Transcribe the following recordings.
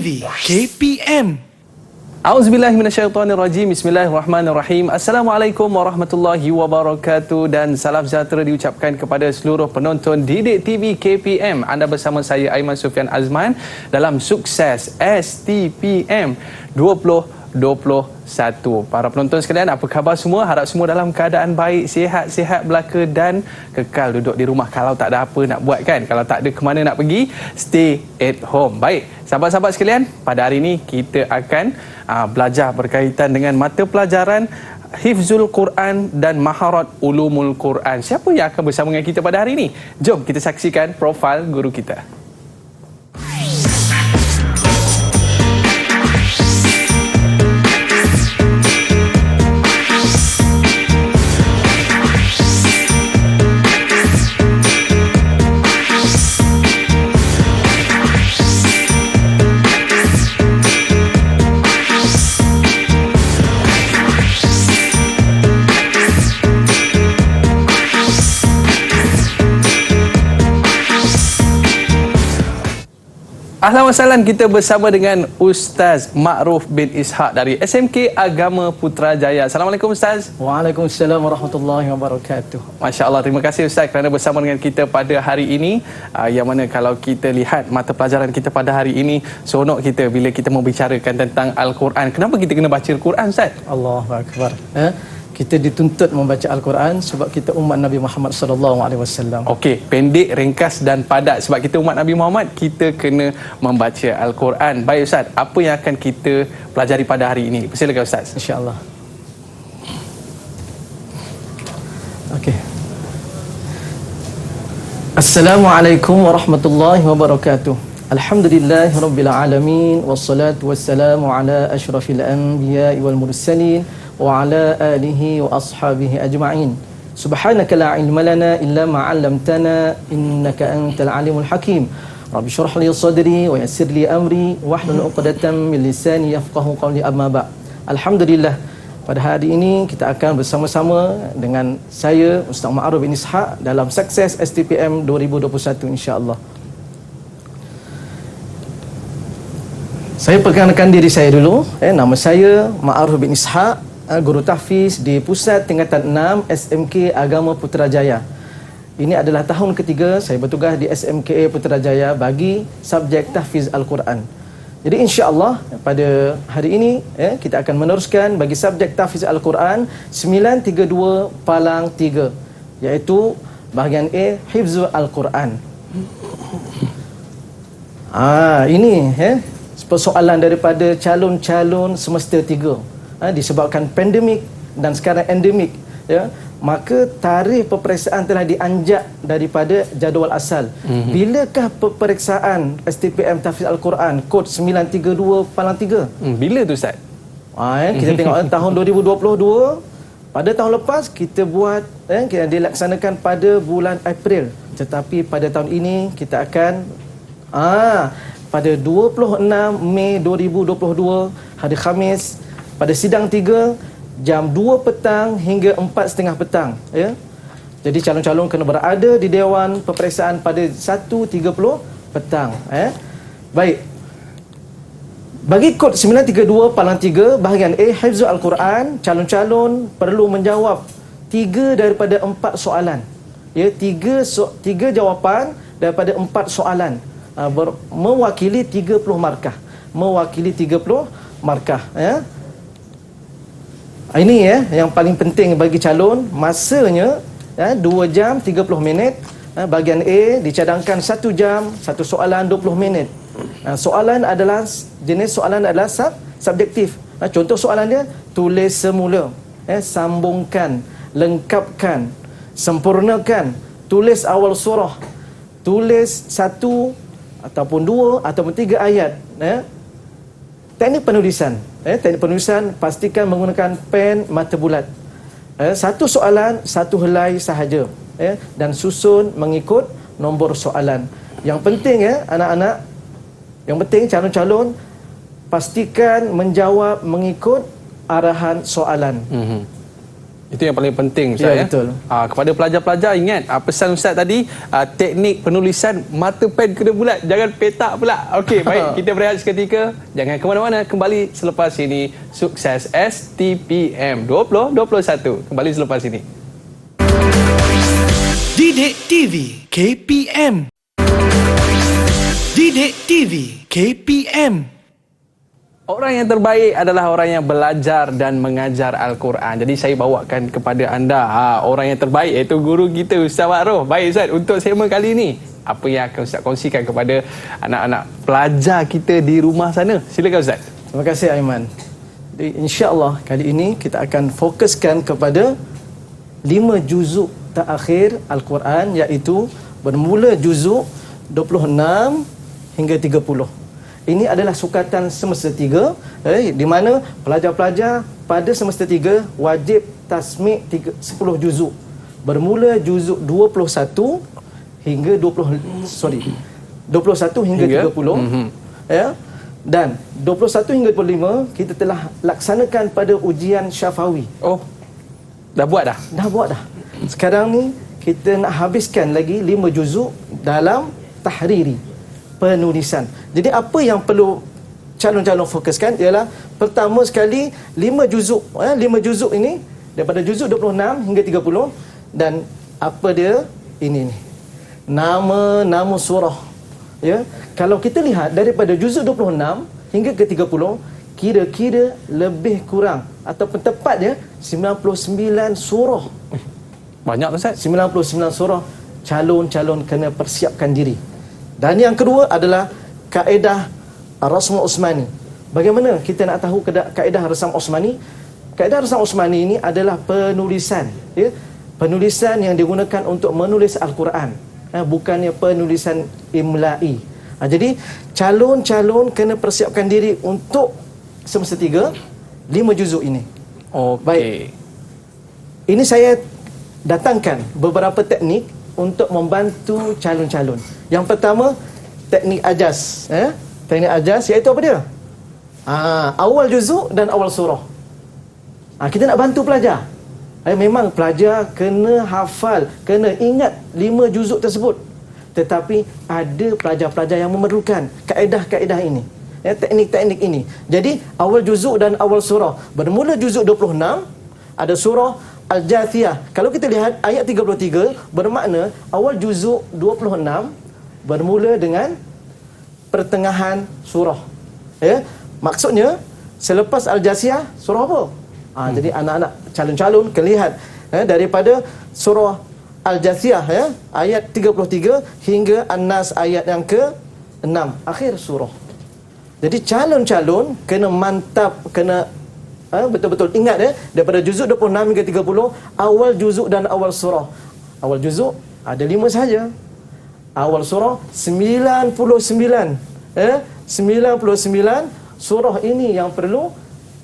TV KPM. Auzubillahiminasyaitonirrajim. Bismillahirrahmanirrahim. Assalamualaikum warahmatullahi wabarakatuh dan salam sejahtera diucapkan kepada seluruh penonton Didik TV KPM. Anda bersama saya Aiman Sufian Azman dalam Sukses STPM 2021. Para penonton sekalian, apa khabar semua? Harap semua dalam keadaan baik, sihat-sihat belaka dan kekal duduk di rumah kalau tak ada apa nak buat kan. Kalau tak ada ke mana nak pergi, stay at home. Baik, sahabat-sahabat sekalian, pada hari ini kita akan belajar berkaitan dengan mata pelajaran Hifzul Quran dan Maharat Ulumul Quran. Siapa yang akan bersama dengan kita pada hari ini? Jom kita saksikan profil guru kita. Ahlan wa sahlan, kita bersama dengan Ustaz Ma'ruf bin Ishaq dari SMK Agama Putrajaya. Assalamualaikum Ustaz. Waalaikumsalam warahmatullahi wabarakatuh. Masya Allah, terima kasih Ustaz kerana bersama dengan kita pada hari ini. Yang mana kalau kita lihat mata pelajaran kita pada hari ini, seronok kita bila kita membicarakan tentang Al-Quran. Kenapa kita kena baca Al-Quran Ustaz? Allahu akbar. Kita dituntut membaca Al-Quran sebab kita umat Nabi Muhammad sallallahu alaihi wasallam. Okey, pendek, ringkas dan padat. Sebab kita umat Nabi Muhammad, kita kena membaca Al-Quran. Baik Ustaz, apa yang akan kita pelajari pada hari ini? Silakan Ustaz. Insya-Allah. Okey. Assalamualaikum warahmatullahi wabarakatuh. Alhamdulillahirabbil alamin wassalatu wassalamu ala asyrafil anbiya'i wal mursalin wa ala alihi wa ashabihi ajma'in. Subhanaka la ilma lana illa ma 'allamtana innaka antal alimul hakim. Rabbi shrah li sadri wa yassir li amri wahlul 'uqdatam min lisani yafqahu qawli, amma ba'. Alhamdulillah, pada hari ini kita akan bersama-sama dengan saya Ustaz Ma'ruf bin Ishaq dalam Sukses STPM 2021 insya-Allah. Saya perkenalkan diri saya dulu. Nama saya Ma'ruf bin Ishaq, guru tahfiz di Pusat Tingkatan 6 SMK Agama Putrajaya. Ini adalah tahun ketiga saya bertugas di SMK Putrajaya bagi subjek tahfiz Al-Quran. Jadi insya-Allah pada hari ini kita akan meneruskan bagi subjek tahfiz Al-Quran 932 Palang 3, iaitu bahagian A, Hifzul Al-Quran. Ini persoalan daripada calon-calon semester 3. Disebabkan pandemik dan sekarang endemik, maka tarikh peperiksaan telah dianjak daripada jadual asal. Bilakah peperiksaan STPM Tahfiz Al-Quran kod 932 Palang 3? Bila tu Ustaz? Kita tengok tahun 2022. Pada tahun lepas kita buat, kita dilaksanakan pada bulan April. Tetapi pada tahun ini kita akan pada 26 Mei 2022 hari Khamis, pada sidang 3 jam 2 petang hingga 4.30 petang, Jadi calon-calon kena berada di Dewan Peperiksaan pada 1.30 petang, Baik. Bagi kod 932 Palang 3 bahagian A, Hifzul Al-Quran, calon-calon perlu menjawab 3 daripada 4 soalan. 3 jawapan daripada 4 soalan. Mewakili 30 markah. Ini yang paling penting bagi calon. Masanya 2 jam 30 minit. Bahagian A dicadangkan 1 jam, 1 soalan 20 minit. Soalan adalah jenis soalan adalah subjektif. Contoh soalan dia, tulis semula, sambungkan, lengkapkan, sempurnakan, tulis awal surah, tulis 1 ataupun 2 ataupun 3 ayat. Teknik penulisan pastikan menggunakan pen mata bulat. 1 soalan 1 helai sahaja, dan susun mengikut nombor soalan. Yang penting anak-anak, yang penting calon-calon pastikan menjawab mengikut arahan soalan. Itu yang paling penting Ustaz Ya, betul. Kepada pelajar-pelajar ingat pesan Ustaz tadi, teknik penulisan mata pen kena bulat, jangan petak pula. Okey, baik, kita berehat seketika. Jangan ke mana-mana, kembali selepas ini Sukses STPM 2021. Kembali selepas ini. Didik TV KPM. Didik TV KPM. Orang yang terbaik adalah orang yang belajar dan mengajar Al-Quran. Jadi saya bawakan kepada anda orang yang terbaik, iaitu guru kita Ustaz Makruh. Baik Ustaz, untuk segmen kali ini, apa yang akan Ustaz kongsikan kepada anak-anak pelajar kita di rumah sana? Silakan Ustaz. Terima kasih Aiman. Jadi insya-Allah kali ini kita akan fokuskan kepada 5 juzuk terakhir Al-Quran, iaitu bermula juzuk 26 hingga 30. Ini adalah sukatan semester 3, di mana pelajar-pelajar pada semester 3 wajib tasmik 10 juzuk. Bermula juzuk 21 hingga 21 hingga 30. Ya. Dan 21 hingga 25 kita telah laksanakan pada ujian syafawi. Oh, dah buat dah? Dah buat dah. Sekarang ni kita nak habiskan lagi 5 juzuk dalam tahriri, penulisan. Jadi apa yang perlu calon-calon fokuskan ialah pertama sekali 5 juzuk. 5 juzuk ini daripada juzuk 26 hingga 30, dan apa dia? Ini ni. Nama-nama surah. Ya. Kalau kita lihat daripada juzuk 26 hingga ke 30, kira-kira lebih kurang ataupun tepat dia 99 surah. Banyak Ustaz. 99 surah. Calon-calon kena persiapkan diri. Dan yang kedua adalah kaedah Rasm Osmani. Bagaimana kita nak tahu kaedah Rasm Osmani? Kaedah Rasm Osmani ini adalah penulisan, ya? Penulisan yang digunakan untuk menulis Al-Quran, bukannya penulisan imla'i. Jadi calon-calon kena persiapkan diri untuk semester 3 5 juzuk ini. Okey. Baik. Ini saya datangkan beberapa teknik untuk membantu calon-calon. Yang pertama, teknik ajas. Teknik ajas iaitu apa dia? Awal juzuk dan awal surah. Kita nak bantu pelajar. Memang pelajar kena hafal, kena ingat 5 juzuk tersebut. Tetapi ada pelajar-pelajar yang memerlukan kaedah-kaedah ini, teknik-teknik ini. Jadi awal juzuk dan awal surah. Bermula juzuk 26 ada surah Al-Jathiyah. Kalau kita lihat ayat 33 bermakna awal juzuk 26 bermula dengan pertengahan surah. Ya, maksudnya selepas Al-Jathiyah surah apa? Jadi anak-anak calon-calon kena lihat daripada surah Al-Jathiyah, ayat 33 hingga An-Nas ayat yang ke-6 akhir surah. Jadi calon-calon kena mantap, kena betul-betul ingat daripada juzuk 26 hingga 30 awal juzuk dan awal surah. Awal juzuk ada 5 sahaja. Awal surah 99. 99 surah ini yang perlu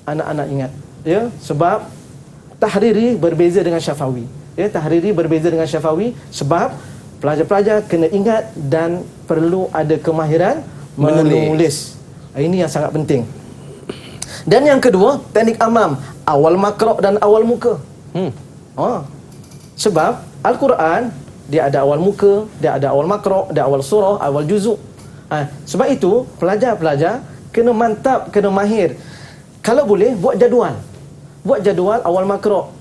anak-anak ingat, ya, sebab tahriri berbeza dengan syafawi. Tahriri berbeza dengan syafawi sebab pelajar-pelajar kena ingat dan perlu ada kemahiran menulis. Ini yang sangat penting. Dan yang kedua, teknik amam, awal makro' dan awal muka. Sebab Al-Quran dia ada awal muka, dia ada awal makro', dia awal surah, awal juzuk. Sebab itu pelajar-pelajar kena mantap, kena mahir. Kalau boleh buat jadual. Buat jadual awal makro'.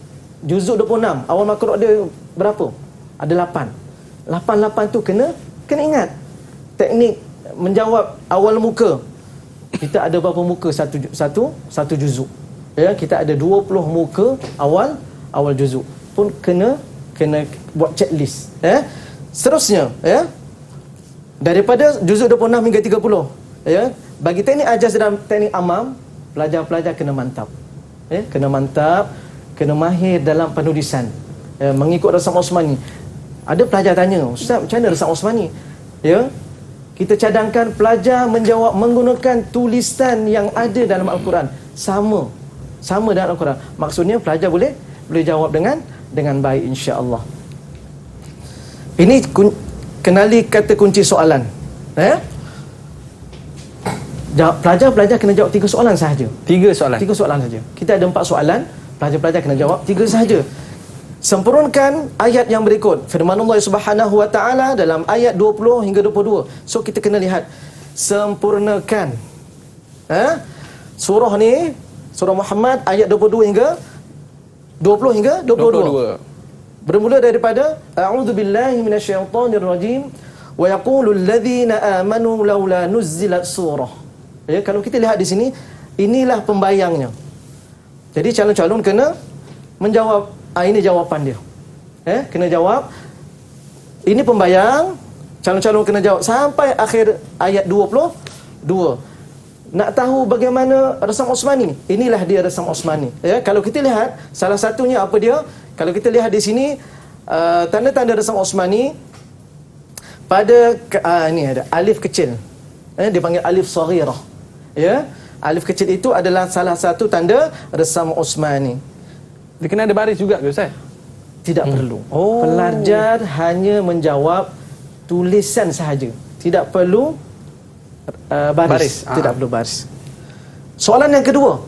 Juzuk 26, awal makro' dia berapa? Ada 8. 8 tu kena ingat. Teknik menjawab awal muka. Kita ada berapa muka satu juzuk? Ya, kita ada 20 muka awal juzuk. Pun kena buat checklist. Seterusnya, daripada juzuk 26 hingga 30, bagi teknik ajas dan teknik amam, pelajar-pelajar kena mantap. Kena mantap, kena mahir dalam penulisan. Mengikut Rasm Osmani. Ada pelajar tanya, Ustaz, macam mana Rasm Osmani? Kita cadangkan pelajar menjawab menggunakan tulisan yang ada dalam Al-Quran. Sama dalam Al-Quran. Maksudnya pelajar boleh jawab dengan baik, insya-Allah. Ini kenali kata kunci soalan. Pelajar-pelajar kena jawab 3 soalan sahaja. 3 soalan? 3 soalan sahaja. Kita ada 4 soalan, pelajar-pelajar kena jawab 3 sahaja. Sempurnakan ayat yang berikut. Firman Allah Subhanahu wa taala dalam ayat 20 hingga 22. So kita kena lihat sempurnakan. Surah ni, surah Muhammad ayat 22 hingga 20 hingga 22. Bermula daripada a'udzubillahi minasyaitonirrajim wa yaqulul ladzina amanu laula nuzzilat surah. Ya, kalau kita lihat di sini, inilah pembayangnya. Jadi calon-calon kena menjawab. Ini jawapan dia. Kena jawab. Ini pembayang. Calon-calon kena jawab sampai akhir ayat 22. Nak tahu bagaimana resam Osmani? Inilah dia resam Osmani. Ya, kalau kita lihat salah satunya apa dia? Kalau kita lihat di sini tanda-tanda resam Osmani pada ini ada alif kecil. Dipanggil alif saghirah. Ya, alif kecil itu adalah salah satu tanda resam Osmani. Dia kena ada baris juga ke Ustaz? Tidak perlu. Pelajar hanya menjawab tulisan sahaja. Tidak perlu baris. Tidak perlu baris. Soalan yang kedua.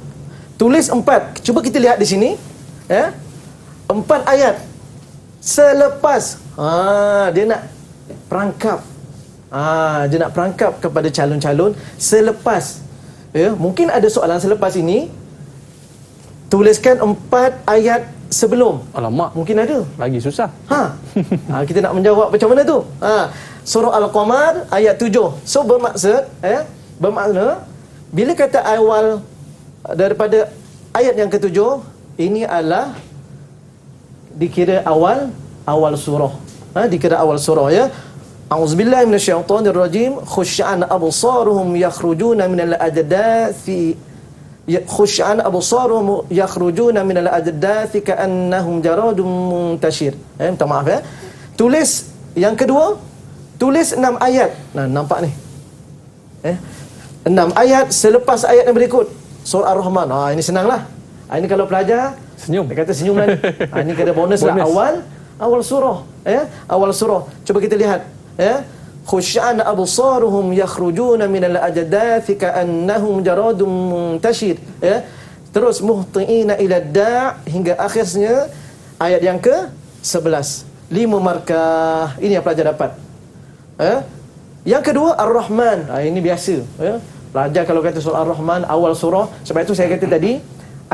Tulis 4. Cuba kita lihat di sini. 4 ayat. Selepas. Dia nak perangkap. Dia nak perangkap kepada calon-calon selepas. Ya, mungkin ada soalan selepas ini. Tuliskan 4 ayat sebelum. Alamak. Mungkin ada. Lagi susah. Kita nak menjawab macam mana tu? Surah Al-Qamar ayat 7. So bermaksud, bermakna bila kata awal daripada ayat yang ke-7, ini adalah dikira awal surah. Dikira awal surah, ya. A'udzubillahi minasyaitonirrajim. Khusy'an absaruhum yakhrujuna minal ajdathi khusy'an absaruhum yakhrujuna minal ajdathi ka'annahum jaradun muntashir. Minta maaf, ya. Tulis yang kedua, tulis 6 ayat. Nampak ni. 6 ayat selepas ayat yang berikut. Surah Ar-Rahman. Ini senanglah. Ini kalau pelajar senyum. Dia kata senyum lah. Ini kena bonus lah. Awal surah. Awal surah. Cuba kita lihat. Khusy'an absaruhum yakhrujuna minal ajdathi ka'annahum jaradun muntashir. Terus muhti'ina ila da' hingga akhirnya ayat yang ke-11. 5 markah. Ini yang pelajar dapat. Yang kedua Ar-Rahman. Ini biasa. Pelajar kalau kata surah Ar-Rahman awal surah, sebab itu saya kata tadi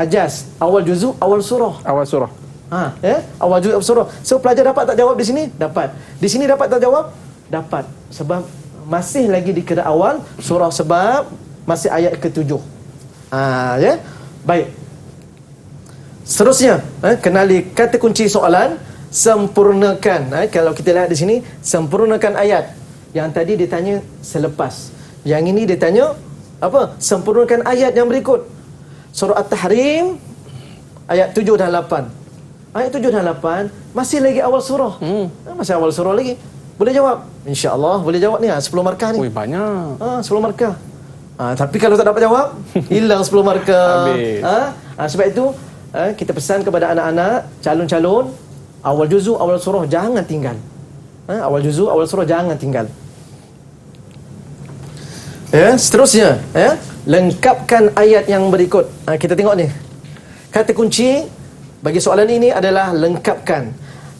ajaz, awal juzuk, awal surah. Awal surah. Awal juzuk, awal surah. So pelajar dapat tak jawab di sini? Dapat. Di sini dapat tak jawab? Dapat. Sebab masih lagi dikira awal surah, sebab masih ayat ke-7. Ya. Baik. Seterusnya, kenali kata kunci soalan, sempurnakan. Kalau kita lihat di sini, sempurnakan ayat. Yang tadi ditanya selepas. Yang ini ditanya apa? Sempurnakan ayat yang berikut. Surah At-Tahrim ayat 7 dan 8. Ayat 7 dan 8 masih lagi awal surah. Masih awal surah lagi. Boleh jawab? InsyaAllah boleh jawab ni. 10 markah ni. Banyak. 10 markah. Tapi kalau tak dapat jawab, hilang 10 markah. Habis. Sebab itu kita pesan kepada anak-anak, calon-calon, awal juzuk, awal surah jangan tinggal. Awal juzuk, awal surah jangan tinggal. Seterusnya, lengkapkan ayat yang berikut. Kita tengok ni. Kata kunci bagi soalan ini adalah lengkapkan.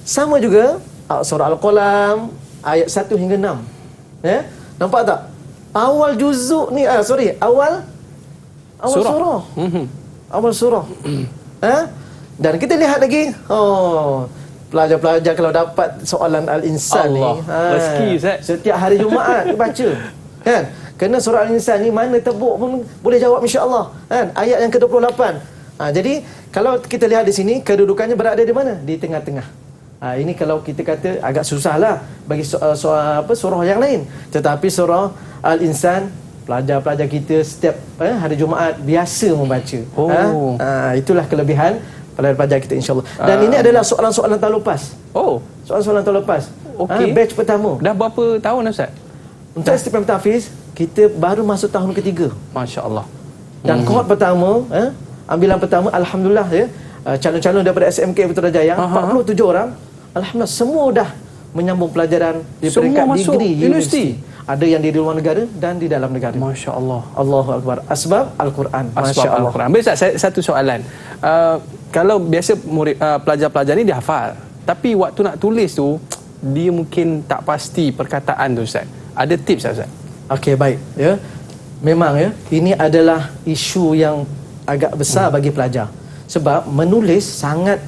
Sama juga surah Al-Qalam ayat 1 hingga 6. Nampak tak? Awal juzuk ni, awal surah. Awal surah. Dan kita lihat lagi, pelajar-pelajar kalau dapat soalan Al-Insan ni, rezeki Ustaz. setiap hari Jumaat dia baca. Kan? Kerana surah Al-Insan ni mana tebuk pun boleh jawab insya-Allah. Kan? Ayat yang ke-28. Jadi kalau kita lihat di sini kedudukannya berada di mana? Di tengah-tengah. Ini kalau kita kata agak susahlah bagi surah yang lain. Tetapi surah Al-Insan pelajar-pelajar kita setiap hari Jumaat biasa membaca. Itulah kelebihan pelajar-pelajar kita insya-Allah. Dan ini adalah soalan-soalan tahun lepas. Soalan-soalan tahun lepas. Batch pertama. Dah berapa tahun Ustaz? Untuk STPM Tahfiz, kita baru masuk tahun ketiga. Masya-Allah. Dan kohort pertama, ambilan pertama, alhamdulillah calon-calon daripada SMK Putrajaya 47 orang, alhamdulillah semua dah menyambung pelajaran di peringkat degree universiti. Ada yang di luar negara dan di dalam negara. Masya-Allah. Allahu Akbar. Asbab Al-Quran. Masya-Allah. Baik Ustaz, satu soalan. kalau biasa murid pelajar-pelajar ni dia hafal, tapi waktu nak tulis tu dia mungkin tak pasti perkataan tu, Ustaz. Ada tips tak, Ustaz? Okey, baik. Ya. Memang ya, ini adalah isu yang agak besar bagi pelajar. Sebab menulis sangat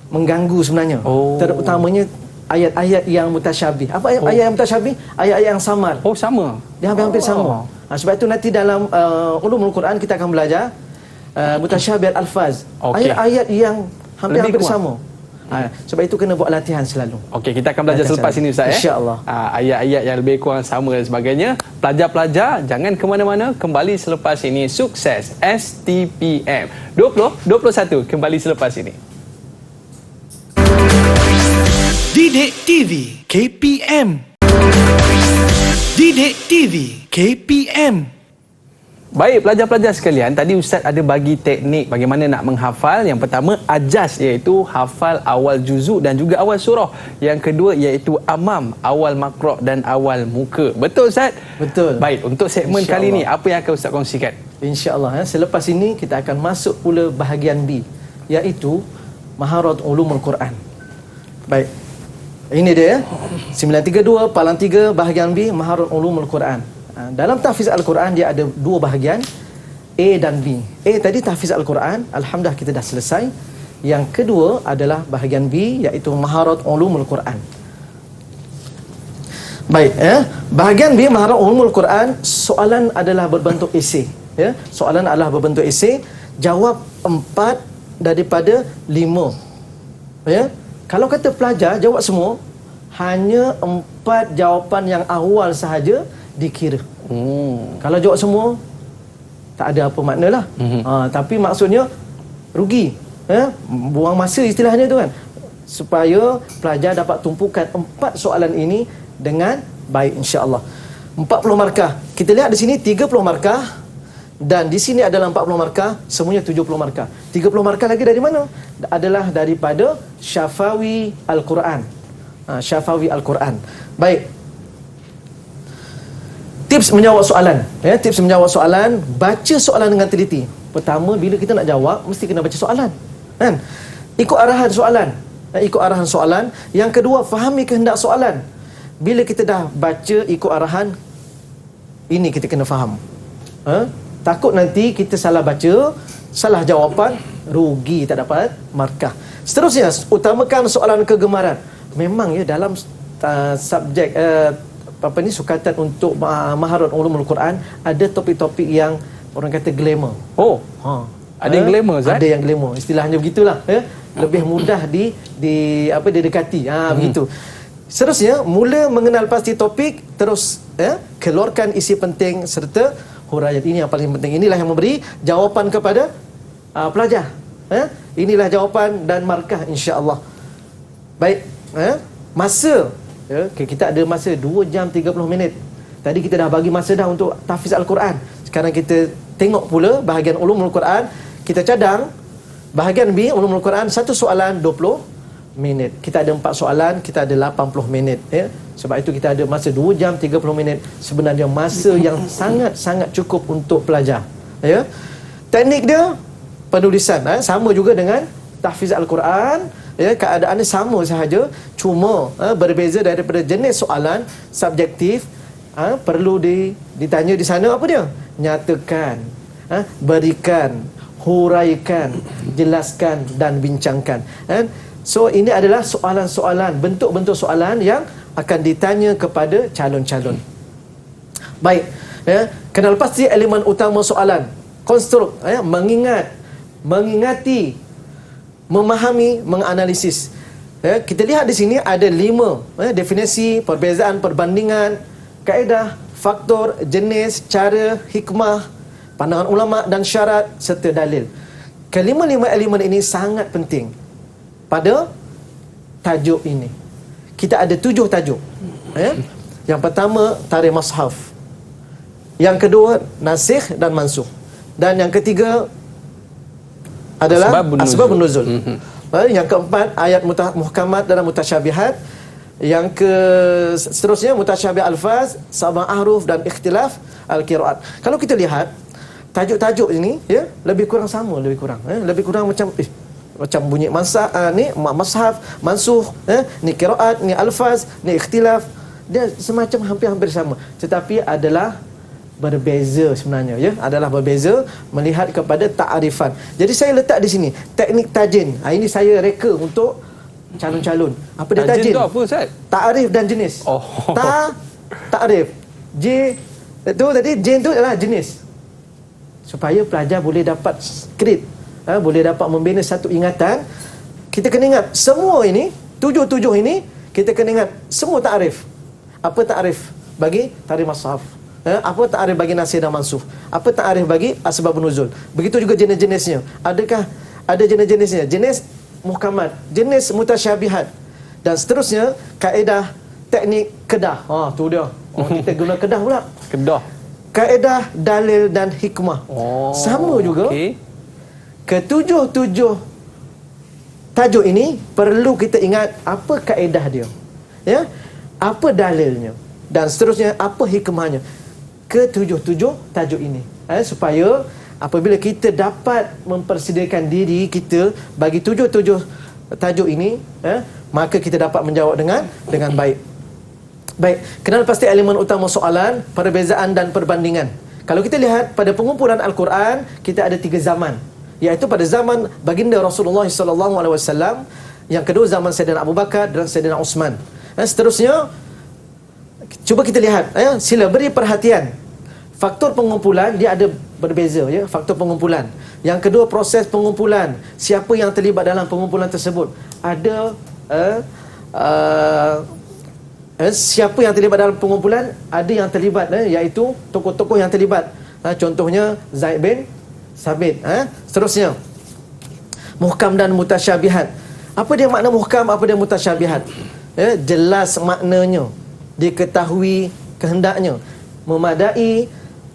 mengganggu sebenarnya. Terutamanya ayat-ayat yang mutasyabih. Apa ayat yang mutasyabih? Ayat-ayat yang samar. Oh, sama. Dia hampir-hampir sama. Sebab itu nanti dalam ulumul Quran kita akan belajar mutasyabihat alfaz. Ayat-ayat yang hampir-hampir sama. Sebab itu kena buat latihan selalu. Okey, kita akan belajar selepas ini, Ustaz. InsyaAllah. Ayat-ayat yang lebih kurang sama dan sebagainya. Pelajar-pelajar, jangan ke mana-mana. Kembali selepas ini. Sukses STPM 2021. Kembali selepas ini. Didik TV KPM. Didik TV KPM. Baik, pelajar-pelajar sekalian, tadi Ustaz ada bagi teknik bagaimana nak menghafal. Yang pertama, ajas, iaitu hafal awal juzuk dan juga awal surah. Yang kedua, iaitu amam, awal makro' dan awal muka. Betul, Ustaz? Betul. Baik, untuk segmen kali ini, apa yang akan Ustaz kongsikan? InsyaAllah. Selepas ini, kita akan masuk pula bahagian B, iaitu Maharat Ulumul Quran. Baik. Ini dia, 932, Palang 3, bahagian B, Maharat Ulumul Quran. Dalam tahfiz Al-Quran dia ada dua bahagian, A dan B. A tadi tahfiz Al-Quran, alhamdulillah kita dah selesai. Yang kedua adalah bahagian B, iaitu Maharat Ulumul Quran. Baik, bahagian B Maharat Ulumul Quran, soalan adalah berbentuk esei, ya. Soalan adalah berbentuk esei, jawab 4 daripada 5. Ya. Kalau kata pelajar jawab semua, hanya 4 jawapan yang awal sahaja dikira. Kalau jawab semua, tak ada apa makna lah. Tapi maksudnya rugi, buang masa istilahnya tu kan, supaya pelajar dapat tumpukan 4 soalan ini dengan baik, insya-Allah. 40 markah. Kita lihat di sini 30 markah dan di sini adalah 40 markah, semuanya 70 markah. 30 markah lagi dari mana? Adalah daripada Syafawi Al-Quran. Syafawi Al-Quran. Baik. Tips menjawab soalan. Tips menjawab soalan, baca soalan dengan teliti. Pertama, bila kita nak jawab, mesti kena baca soalan. Kan? Ikut arahan soalan. Ikut arahan soalan. Yang kedua, fahami kehendak soalan. Bila kita dah baca ikut arahan, ini kita kena faham. Takut nanti kita salah baca, salah jawapan, rugi, tak dapat markah. Seterusnya, utamakan soalan kegemaran. Memang ya, dalam subjek sukatan untuk Maharat Ulumul Quran ada topik-topik yang orang kata glamour. Ada yang glamour, Zat? Ada yang glamour. Istilahnya begitulah, ya. Lebih mudah didekati. Begitu. Seterusnya, mula mengenal pasti topik, terus keluarkan isi penting serta huraian. Ini yang paling penting. Inilah yang memberi jawapan kepada pelajar. Inilah jawapan dan markah, insya-Allah. Baik, masa. Kita ada masa 2 jam 30 minit. Tadi kita dah bagi masa dah untuk tahfiz Al-Quran. Sekarang kita tengok pula bahagian Ulumul Quran. Kita cadang bahagian B, Ulumul Quran, 1 soalan 20 minit. Kita ada 4 soalan, kita ada 80 minit. Sebab itu kita ada masa 2 jam 30 minit. Sebenarnya masa yang sangat-sangat cukup untuk pelajar. Teknik dia, penulisan. Sama juga dengan tahfiz Al-Quran. Keadaannya sama sahaja, cuma berbeza daripada jenis soalan subjektif. Perlu ditanya di sana apa dia? Nyatakan, berikan, huraikan, jelaskan dan bincangkan. So ini adalah soalan-soalan, bentuk-bentuk soalan yang akan ditanya kepada calon-calon. Baik, kenal pasti elemen utama soalan. Konstruk, mengingati, memahami, menganalisis. Kita lihat di sini ada 5 definisi, perbezaan, perbandingan, kaedah, faktor, jenis, cara, hikmah, pandangan ulama dan syarat serta dalil. Kelima-lima elemen ini sangat penting pada tajuk ini. Kita ada 7 tajuk. Yang pertama, tarikh mushaf. Yang kedua, nasikh dan mansukh. Dan yang ketiga adalah asbabun nuzul. Yang keempat, ayat muhkamat dan mutasyabihat. Yang seterusnya, mutasyabihat alfaz, sabah ahruf dan ikhtilaf al-qiraat. Kalau kita lihat tajuk-tajuk ini ya lebih kurang sama, lebih kurang macam bunyi mashaf, mansuh, ni qiraat, ni alfaz, ni ikhtilaf, dia semacam hampir-hampir sama, tetapi adalah berbeza sebenarnya ya, adalah berbeza melihat kepada ta'arifan. Jadi saya letak di sini teknik tajin. Ini saya reka untuk calon-calon. Apa dia tajin? Tu apa Ustaz? Ta'arif dan jenis. Ta'arif. J itu tadi J itu adalah jenis. Supaya pelajar boleh dapat grade, boleh dapat membina satu ingatan. Kita kena ingat semua ini, tujuh ini kita kena ingat semua ta'arif. Apa ta'arif bagi tarikh mashaf? Apa ta'arif bagi nasih dan mansukh? Apa ta'arif bagi asbab nuzul? Begitu juga jenis-jenisnya. Adakah ada jenis-jenisnya? Jenis muhkamat, jenis mutasyabihat, dan seterusnya kaedah teknik kedah. Tu dia. Kita guna kedah pula. Kedah. Kaedah dalil dan hikmah. Sama juga. Ketujuh tajuk ini perlu kita ingat apa kaedah dia. Ya? Apa dalilnya? Dan seterusnya apa hikmahnya? Ketujuh tajuk ini. Supaya apabila kita dapat mempersediakan diri kita bagi tujuh tajuk ini, maka kita dapat menjawab dengan baik. Baik, kenal pasti elemen utama soalan, perbezaan dan perbandingan. Kalau kita lihat pada pengumpulan Al-Quran, kita ada 3 zaman, iaitu pada zaman baginda Rasulullah SAW, yang kedua zaman Sayyidina Abu Bakar dan Sayyidina Uthman. Seterusnya, cuba kita lihat, sila beri perhatian. Faktor pengumpulan dia ada berbeza ya, faktor pengumpulan. Yang kedua, proses pengumpulan. Siapa yang terlibat dalam pengumpulan tersebut? Ada siapa yang terlibat dalam pengumpulan? Ada yang terlibat iaitu tokoh-tokoh yang terlibat. Contohnya Zaid bin Sabit. Seterusnya, muhkam dan mutasyabihat. Apa dia makna muhkam, apa dia mutasyabihat? Jelas maknanya, diketahui kehendaknya, memadai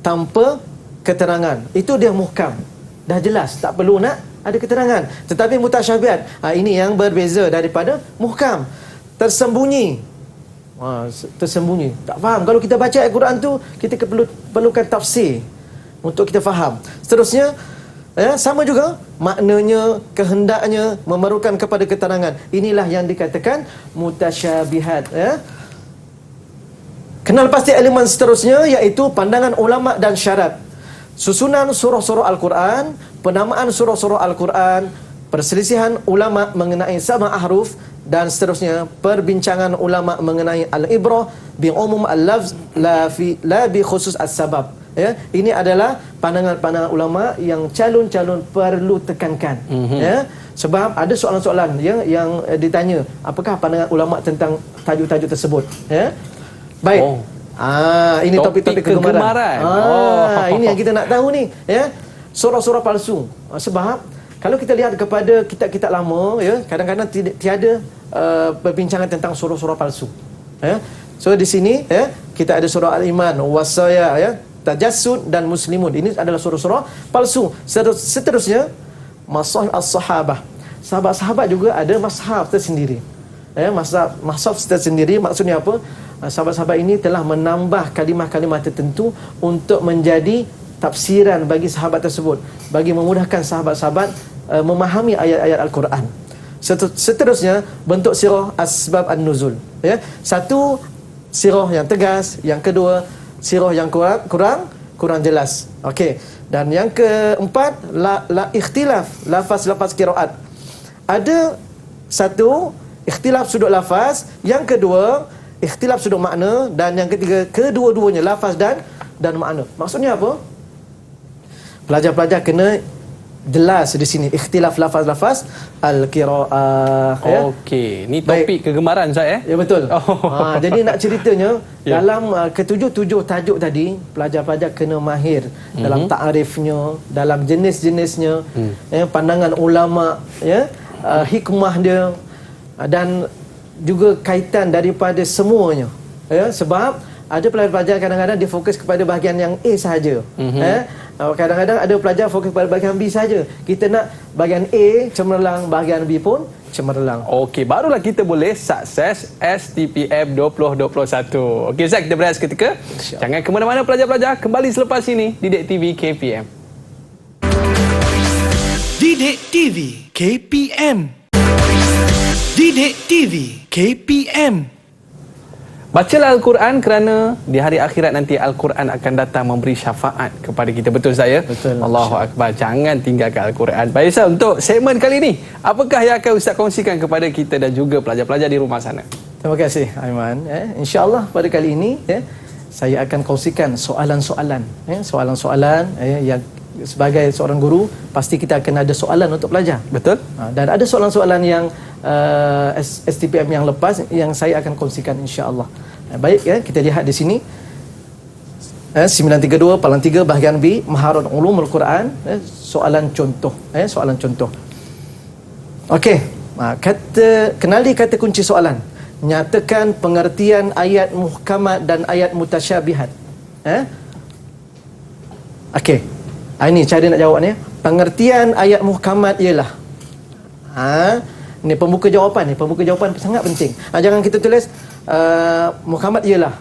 tanpa keterangan. Itu dia muhkam. Dah jelas, tak perlu nak ada keterangan. Tetapi mutasyabihat, ini yang berbeza daripada muhkam. Tersembunyi. Tersembunyi. Tak faham. Kalau kita baca Al-Quran tu, kita perlukan tafsir untuk kita faham. Seterusnya, sama juga maknanya, kehendaknya memerlukan kepada keterangan. Inilah yang dikatakan mutasyabihat. Kenal pasti elemen seterusnya, iaitu pandangan ulama dan syarat. Susunan surah-surah Al-Quran, penamaan surah-surah Al-Quran, perselisihan ulama mengenai sama ahruf, dan seterusnya perbincangan ulama mengenai al-ibrah bi umum al-lafz la bi khusus as-sabab. Ini adalah pandangan-pandangan ulama yang calon-calon perlu tekankan. Sebab ada soalan-soalan yang ditanya, apakah pandangan ulama tentang tajuk-tajuk tersebut. Baik. Ini topik-topik kegemaran. Ini yang kita nak tahu ni, surah-surah palsu. Sebab kalau kita lihat kepada kitab-kitab lama, kadang-kadang tiada perbincangan tentang surah-surah palsu. So di sini kita ada surah Al-Iman, Wasaya, Tajassud dan Muslimun. Ini adalah surah-surah palsu. Seterusnya, Mashaf as-Sahabah. Sahabat-sahabat juga ada mashaf tersendiri. Mashaf tersendiri maksudnya apa? Sahabat-sahabat ini telah menambah kalimah-kalimah tertentu untuk menjadi tafsiran bagi sahabat tersebut, bagi memudahkan sahabat-sahabat memahami ayat-ayat Al-Quran. Seterusnya, bentuk sirah asbab an-nuzul. Satu, sirah yang tegas. Yang kedua, sirah yang kurang jelas. Okey. Dan yang keempat, la ikhtilaf, lafaz-lafaz qiraat. Ada satu, ikhtilaf sudut lafaz. Yang kedua, ikhtilaf sudut makna. Dan yang ketiga, kedua-duanya lafaz dan makna. Maksudnya apa? Pelajar-pelajar kena jelas di sini ikhtilaf lafaz-lafaz al-qiraah. Okey, ni topik kegemaran saya. Ya betul. Jadi nak ceritanya dalam ketujuh tajuk tadi, pelajar-pelajar kena mahir dalam ta'arifnya, dalam jenis-jenisnya, pandangan ulama, hikmah dia, dan juga kaitan daripada semuanya. Sebab ada pelajar-pelajar kadang-kadang dia fokus kepada bahagian yang A sahaja. Kadang-kadang ada pelajar fokus pada bahagian B saja. Kita nak bahagian A cemerlang, bahagian B pun cemerlang. Okey, barulah kita boleh sukses STPM 2021. Okey Ustaz, kita berehat seketika. Jangan ke mana-mana pelajar-pelajar, kembali selepas ini di Didik TV KPM. Didik TV KPM. Didik TV KPM. Bacalah Al-Quran kerana di hari akhirat nanti Al-Quran akan datang memberi syafaat kepada kita. Betul saya? Betul. Allahu Akbar. Jangan tinggalkan Al-Quran. Baik Ustaz, untuk segmen kali ini, apakah yang akan Ustaz kongsikan kepada kita dan juga pelajar-pelajar di rumah sana? Terima kasih Aiman. InsyaAllah pada kali ini saya akan kongsikan soalan-soalan. Soalan-soalan yang sebagai seorang guru pasti kita akan ada soalan untuk pelajar. Betul? Dan ada soalan-soalan yang STPM yang lepas yang saya akan kongsikan insya-Allah. Baik kita lihat di sini 932 Palang 3 bahagian B Maharun Ulumul Quran, soalan contoh. Soalan contoh. Okey, kenali kata kunci soalan. Nyatakan pengertian ayat muhkamat dan ayat mutasyabihat. Okey. Ini cara nak jawab ni. Pengertian ayat muhkamat ialah ni pembuka jawapan ni. Pembuka jawapan sangat penting. Jangan kita tulis muhkamat ialah.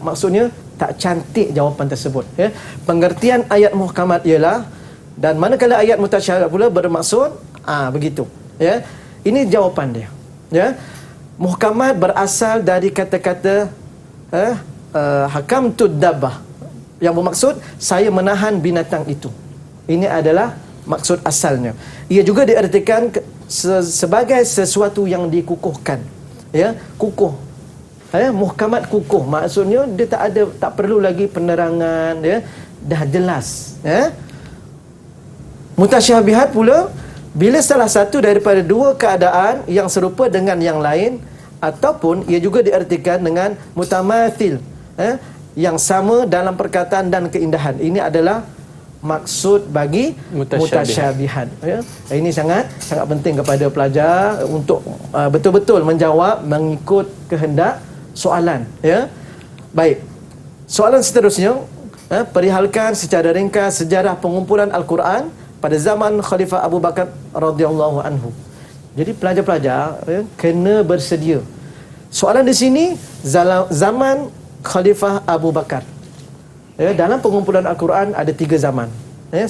Maksudnya tak cantik jawapan tersebut. Pengertian ayat muhkamat ialah, dan manakala ayat mutasyabihat pula bermaksud begitu. Ini jawapan dia. Muhkamat berasal dari kata-kata hakam tuddabah, yang bermaksud saya menahan binatang itu. Ini adalah maksud asalnya. Ia juga diartikan sebagai sesuatu yang dikukuhkan. Kukuh. Muhkamat kukuh. Maksudnya dia tak perlu lagi penerangan, dah jelas. Mutasyabihat pula bila salah satu daripada dua keadaan yang serupa dengan yang lain, ataupun ia juga diartikan dengan mutamathil, yang sama dalam perkataan dan keindahan. Ini adalah maksud bagi mutasyabihat. Ini sangat penting kepada pelajar untuk betul-betul menjawab mengikut kehendak soalan. Baik. Soalan seterusnya, perihalkan secara ringkas sejarah pengumpulan Al-Quran pada zaman Khalifah Abu Bakar radhiyallahu anhu. Jadi pelajar-pelajar kena bersedia. Soalan di sini zaman Khalifah Abu Bakar. Dalam pengumpulan Al-Quran ada 3 zaman.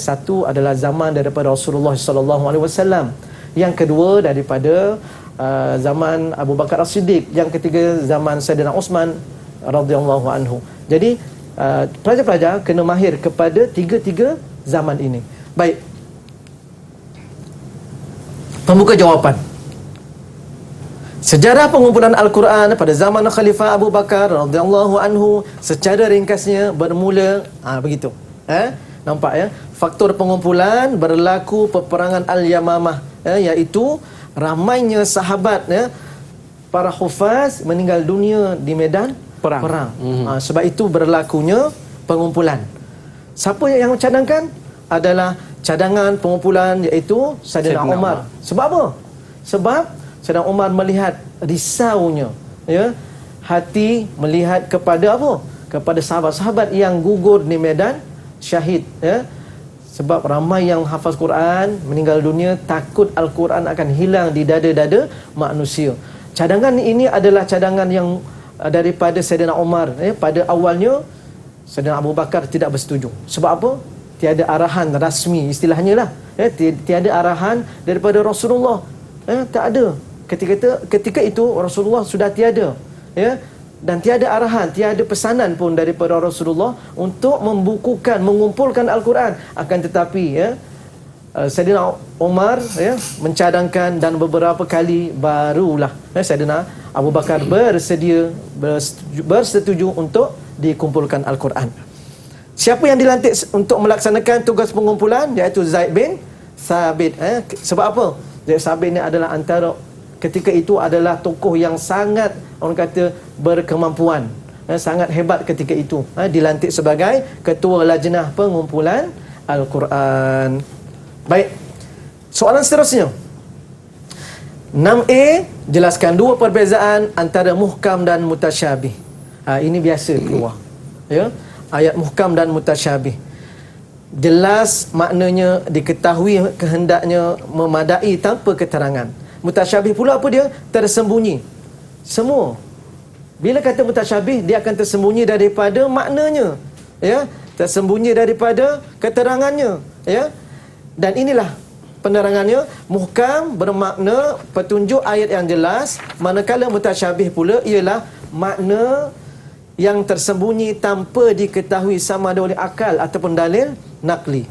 Satu adalah zaman daripada Rasulullah sallallahu alaihi wasallam. Yang kedua daripada zaman Abu Bakar As-Siddiq. Yang ketiga zaman Saidina Uthman radhiyallahu anhu. Jadi pelajar-pelajar kena mahir kepada tiga zaman ini. Baik. Pembuka jawapan. Sejarah pengumpulan Al-Quran pada zaman Khalifah Abu Bakar radhiyallahu anhu secara ringkasnya bermula begitu. Nampak faktor pengumpulan berlaku peperangan Al-Yamamah, iaitu ramainya sahabat para hufaz meninggal dunia di medan perang. Sebab itu berlakunya pengumpulan. Siapa yang cadangkan? Adalah cadangan pengumpulan, iaitu Saidina Umar. Sebab apa? Sebab Saidina Umar melihat risaunya hati melihat kepada apa? Kepada sahabat-sahabat yang gugur di medan syahid. Sebab ramai yang hafaz Quran meninggal dunia, takut Al-Quran akan hilang di dada-dada manusia. Cadangan ini adalah cadangan yang daripada Saidina Umar. Pada awalnya Saidina Abu Bakar tidak bersetuju. Sebab apa? Tiada arahan rasmi, istilahnya lah. Tiada arahan daripada Rasulullah. Tak ada. Ketika itu Rasulullah sudah tiada, dan tiada arahan, tiada pesanan pun daripada Rasulullah untuk mengumpulkan Al-Quran. Akan tetapi Saidina Umar mencadangkan, dan beberapa kali barulah Saidina Abu Bakar bersetuju untuk dikumpulkan Al-Quran. Siapa yang dilantik untuk melaksanakan tugas pengumpulan? Iaitu Zaid bin Thabit. Sebab apa? Zaid Thabit ini adalah ketika itu adalah tokoh yang sangat, orang kata, berkemampuan, sangat hebat ketika itu. Dilantik sebagai ketua lajnah pengumpulan Al-Quran. Baik. Soalan seterusnya. 6A, jelaskan dua perbezaan antara muhkam dan mutasyabih. Ini biasa keluar. Ayat muhkam dan mutasyabih. Jelas maknanya, diketahui kehendaknya, memadai tanpa keterangan. Mutasyabih pula apa dia? Tersembunyi. Semua. Bila kata mutasyabih, dia akan tersembunyi daripada maknanya. Tersembunyi daripada keterangannya. Dan inilah penerangannya. Muhkam bermakna petunjuk ayat yang jelas, manakala mutasyabih pula ialah makna yang tersembunyi tanpa diketahui sama ada oleh akal ataupun dalil nakli.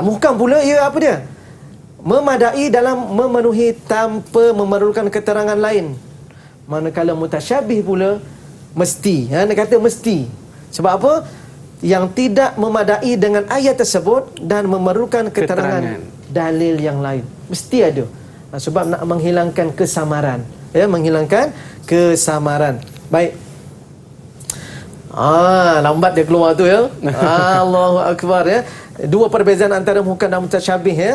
Muhkam pula ia apa dia? Memadai dalam memenuhi tanpa memerlukan keterangan lain. Manakala mutasyabih pula mesti. Dia kata mesti. Sebab apa? Yang tidak memadai dengan ayat tersebut dan memerlukan keterangan dalil yang lain. Mesti ada. Sebab nak menghilangkan kesamaran. Ya, menghilangkan kesamaran. Baik. Lambat dia keluar tu ya. Allahu Akbar ya. Dua perbezaan antara muhkam dan mutasyabih ya.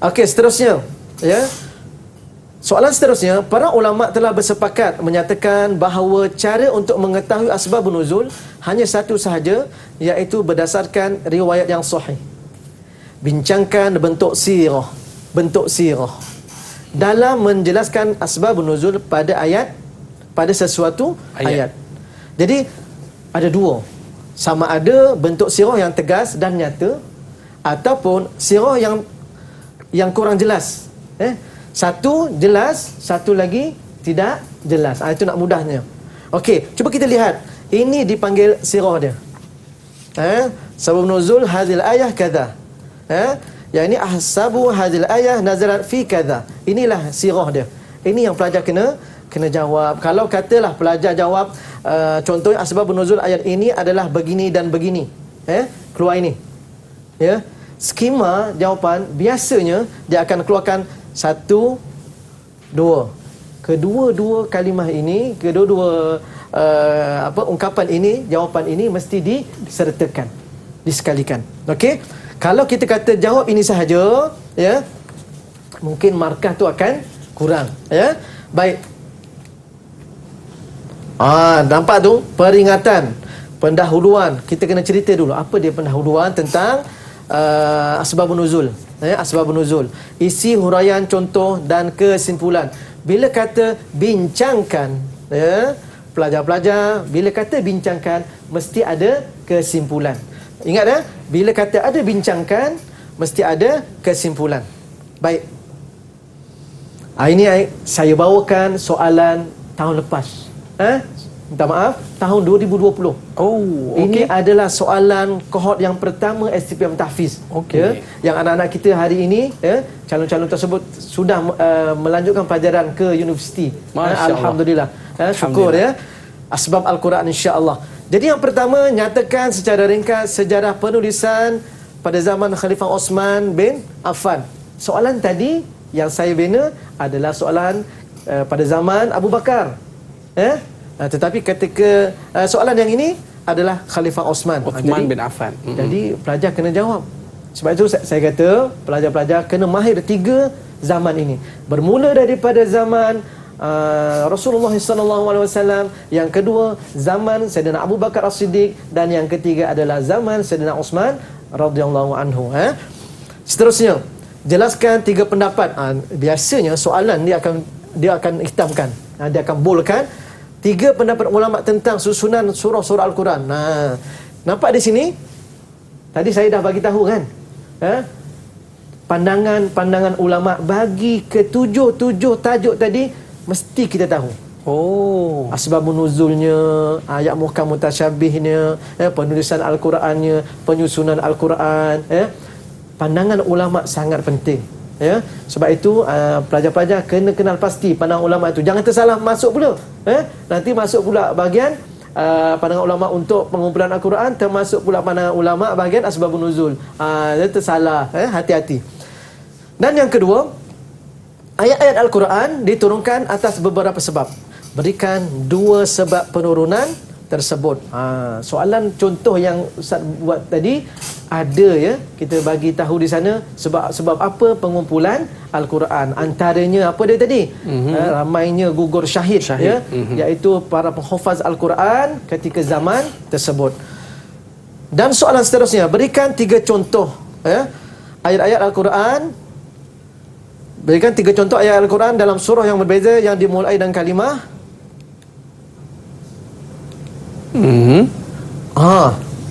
Okey, seterusnya ya. Soalan seterusnya, para ulama telah bersepakat menyatakan bahawa cara untuk mengetahui asbabun nuzul hanya satu sahaja, iaitu berdasarkan riwayat yang sahih. Bincangkan bentuk sirah dalam menjelaskan asbabun nuzul pada sesuatu ayat. Jadi ada dua, sama ada bentuk sirah yang tegas dan nyata ataupun sirah yang kurang jelas. Satu jelas, satu lagi tidak jelas. Itu nak mudahnya. Okey, cuba kita lihat. Ini dipanggil sirah dia. Sabab nuzul hadhil ayah kadha. Yang ini ahsabu hadhil ayah nazarat fi kadha. Inilah sirah dia. Ini yang pelajar kena jawab. Kalau katalah pelajar jawab contohnya asbabun nuzul ayat ini adalah begini dan begini. Keluar ini. Ya. Skema jawapan biasanya dia akan keluarkan satu, dua. Kedua-dua kalimah ini, kedua-dua ungkapan ini, jawapan ini mesti disertakan, disekalikan. Okey? Kalau kita kata jawab ini sahaja, ya, mungkin markah tu akan kurang, ya. Baik. Nampak tu peringatan, pendahuluan. Kita kena cerita dulu apa dia pendahuluan tentang asbabun nuzul. Asbabun nuzul, isi huraian, contoh dan kesimpulan. Bila kata bincangkan, pelajar-pelajar, bila kata bincangkan mesti ada kesimpulan. Ingat bila kata ada bincangkan mesti ada kesimpulan. Baik. Ini saya bawakan soalan tahun lepas. Minta maaf, tahun 2020. Ini adalah soalan kohort yang pertama STPM Tahfiz. Yang anak-anak kita hari ini, calon-calon tersebut sudah melanjutkan pelajaran ke universiti. Alhamdulillah. Syukur ya. Asbab Al-Quran insya-Allah. Jadi yang pertama, nyatakan secara ringkas sejarah penulisan pada zaman Khalifah Osman bin Affan. Soalan tadi yang saya bina adalah soalan pada zaman Abu Bakar. Tetapi ketika soalan yang ini adalah Khalifah Osman bin Affan. Jadi pelajar kena jawab. Sebab itu saya kata pelajar-pelajar kena mahir 3 zaman ini. Bermula daripada zaman Rasulullah SAW, yang kedua zaman Sayyidina Abu Bakar As-Siddiq, dan yang ketiga adalah zaman Sayyidina Osman radhiyallahu anhu. Seterusnya, jelaskan 3 pendapat. Biasanya soalan dia akan hitamkan, dia akan boldkan 3 pendapat ulama tentang susunan surah-surah Al-Quran. Nampak di sini? Tadi saya dah bagi tahu kan? Pandangan ulama bagi ke 7 tajuk tadi mesti kita tahu. Asbabun nuzulnya, ayat muhkam mutasyabihnya, penulisan Al-Qurannya, penyusunan Al-Quran. Pandangan ulama sangat penting. Sebab itu pelajar-pelajar kena kenal pasti pandangan ulama itu. Jangan tersalah masuk pula. Nanti masuk pula bahagian pandangan ulama untuk pengumpulan Al-Quran, termasuk pula pandangan ulama bahagian asbabun nuzul. Dia tersalah. Hati-hati. Dan yang kedua, ayat-ayat Al-Quran diturunkan atas beberapa sebab. Berikan 2 sebab penurunan tersebut. Soalan contoh yang Ustaz buat tadi ada ya, kita bagi tahu di sana sebab apa pengumpulan Al-Quran. Antaranya apa dia tadi? Ramainya gugur syahid. Ya, iaitu para penghafaz Al-Quran ketika zaman tersebut. Dan soalan seterusnya, berikan 3 contoh ayat-ayat Al-Quran. Berikan 3 contoh ayat Al-Quran dalam surah yang berbeza yang dimulai dengan kalimah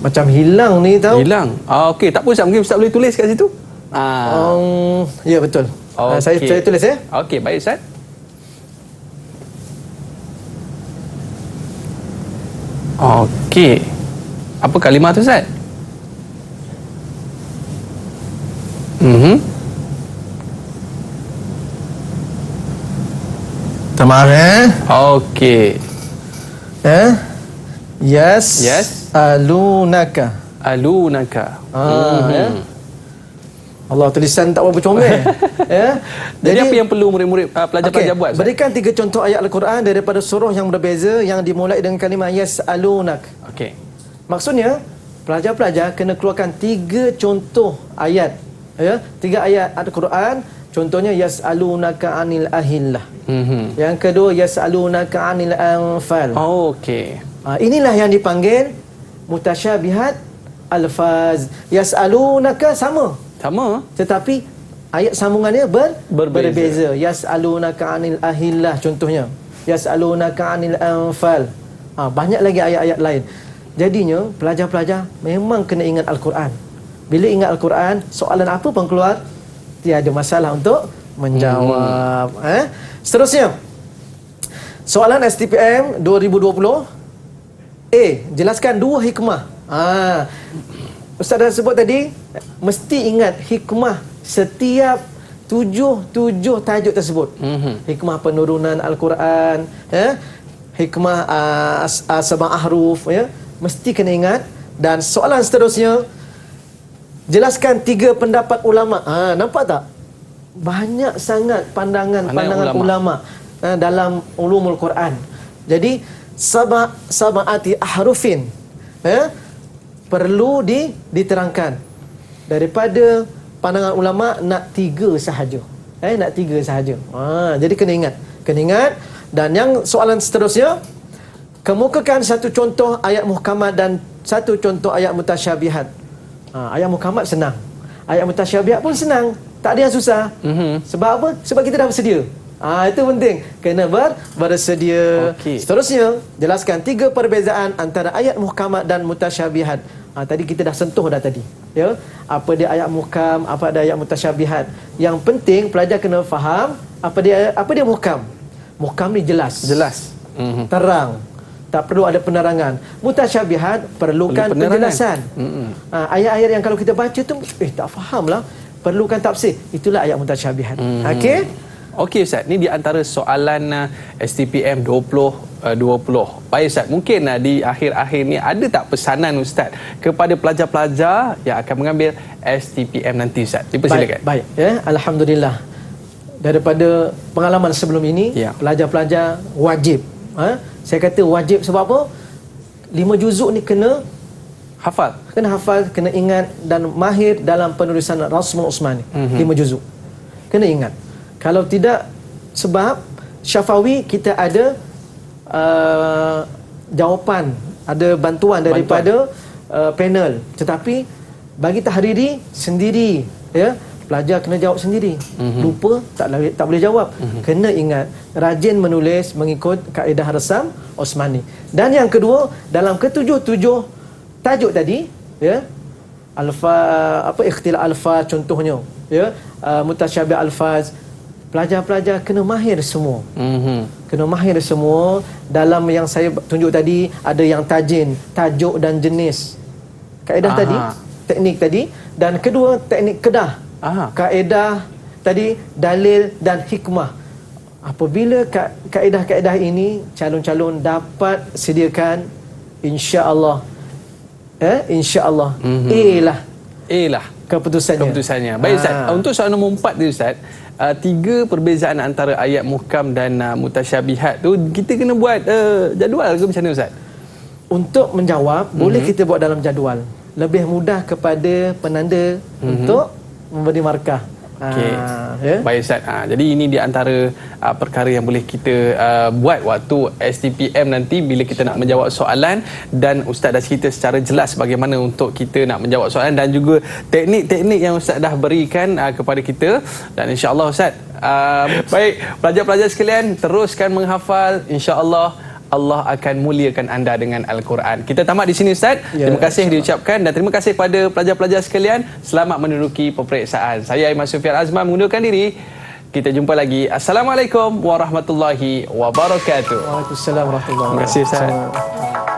Macam hilang ni tahu. Hilang. Okey, tak apa Ustaz, mungkin Ustaz boleh tulis kat situ. Ya betul. Okey. Saya tulis ya. Okey, baik Ustaz. Okey. Apa kalimah tu Ustaz? Tamam Okey. Yes. Alunaka. Alunaka. Ya. Allah, tulisan tak berapa comel. Ya. Jadi apa yang perlu murid-murid pelajar-pelajar buat Ustaz? Berikan 3 contoh ayat Al-Quran daripada surah yang berbeza yang dimulai dengan kalimah yas'alunak. Okey. Maksudnya pelajar-pelajar kena keluarkan 3 contoh ayat. Ya, 3 ayat Al-Quran. Contohnya yas'alunaka 'anil ahillah. Yang kedua yas'alunaka 'anil anfal. Okey. Inilah yang dipanggil mutasyabihat alfaz. Yas'alunaka sama, tetapi ayat sambungannya berbeza. Yas'alunaka 'anil ahillah contohnya. Yas'alunaka 'anil anfal. Banyak lagi ayat-ayat lain. Jadinya pelajar-pelajar memang kena ingat Al-Quran. Bila ingat Al-Quran, soalan apa pun keluar, tiada masalah untuk menjawab. Seterusnya, soalan STPM 2020. Jelaskan 2 hikmah. Ustaz dah sebut tadi, mesti ingat hikmah setiap tujuh tajuk tersebut. Hikmah penurunan Al-Quran, hikmah sabah ahruf, mesti kena ingat. Dan soalan seterusnya, jelaskan 3 pendapat ulama. Nampak tak? Banyak sangat pandangan ulama dalam ulumul Quran. Jadi sab'ati ahrufin perlu diterangkan. Daripada pandangan ulama nak 3 sahaja. Nak 3 sahaja. Jadi kena ingat. Dan yang soalan seterusnya, kemukakan 1 contoh ayat muhkamat dan 1 contoh ayat mutasyabihat. Ayat muhkamat senang, ayat mutasyabihat pun senang, tak ada yang susah. Sebab apa? Sebab kita dah bersedia. Itu penting, kena bersedia. Seterusnya, jelaskan 3 perbezaan antara ayat muhkamat dan mutasyabihat. Tadi kita dah sentuh dah tadi, ya. Apa dia ayat muhkam, apa dia ayat mutasyabihat. Yang penting pelajar kena faham apa dia muhkam. Muhkam ni jelas, terang, tak perlu ada penerangan. Mutasyabihat perlukan penjelasan. Ayat-ayat yang kalau kita baca tu tak faham lah, perlukan tafsir. Itulah ayat mutasyabihat. Okey Ustaz, ni di antara soalan STPM 2020. Baik Ustaz, mungkin di akhir-akhir ni ada tak pesanan Ustaz kepada pelajar-pelajar yang akan mengambil STPM nanti Ustaz? Dipersilakan. Baik. Alhamdulillah. Daripada pengalaman sebelum ini, pelajar-pelajar wajib. Saya kata wajib sebab apa? 5 juzuk ni kena hafal, kena ingat dan mahir dalam penulisan Rasmul Osmani. 5 juzuk kena ingat. Kalau tidak, sebab Syafawi kita ada jawapan, ada bantuan daripada panel, tetapi bagi tahriri sendiri, pelajar kena jawab sendiri. Lupa tak boleh jawab. Kena ingat, rajin menulis mengikut kaedah Rasam Osmani. Dan yang kedua, dalam ketujuh tajuk tadi, ikhtilaf alfaz contohnya, mutasyabi alfaz, pelajar-pelajar kena mahir semua. Kena mahir semua. Dalam yang saya tunjuk tadi, ada yang tajin, tajuk dan jenis kaedah tadi, teknik tadi. Dan kedua, teknik kedah, kaedah tadi, dalil dan hikmah. Apabila kaedah-kaedah ini calon-calon dapat sediakan, insya-Allah, insya-Allah, lah keputusannya. Baik Ustaz, untuk soalan nombor 4 ni Ustaz, 3 perbezaan antara ayat muhkam dan mutasyabihat tu, kita kena buat jadual ke macam mana Ustaz? Untuk menjawab, boleh kita buat dalam jadual. Lebih mudah kepada penanda untuk memberi markah. Baik Ustaz. Jadi ini di antara perkara yang boleh kita buat waktu STPM nanti bila kita nak menjawab soalan, dan Ustaz dah cerita secara jelas bagaimana untuk kita nak menjawab soalan dan juga teknik-teknik yang Ustaz dah berikan kepada kita. Dan insya-Allah Ustaz, baik pelajar-pelajar sekalian, teruskan menghafal, insya-Allah Allah akan muliakan anda dengan Al-Quran. Kita tamat di sini Ustaz. Ya, Terima kasih diucapkan dan terima kasih kepada pelajar-pelajar sekalian. Selamat menduduki peperiksaan. Saya Aiman Sufian Azman mengundurkan diri. Kita jumpa lagi. Assalamualaikum warahmatullahi wabarakatuh. Waalaikumsalam warahmatullahi Terima kasih Ustaz. wabarakatuh.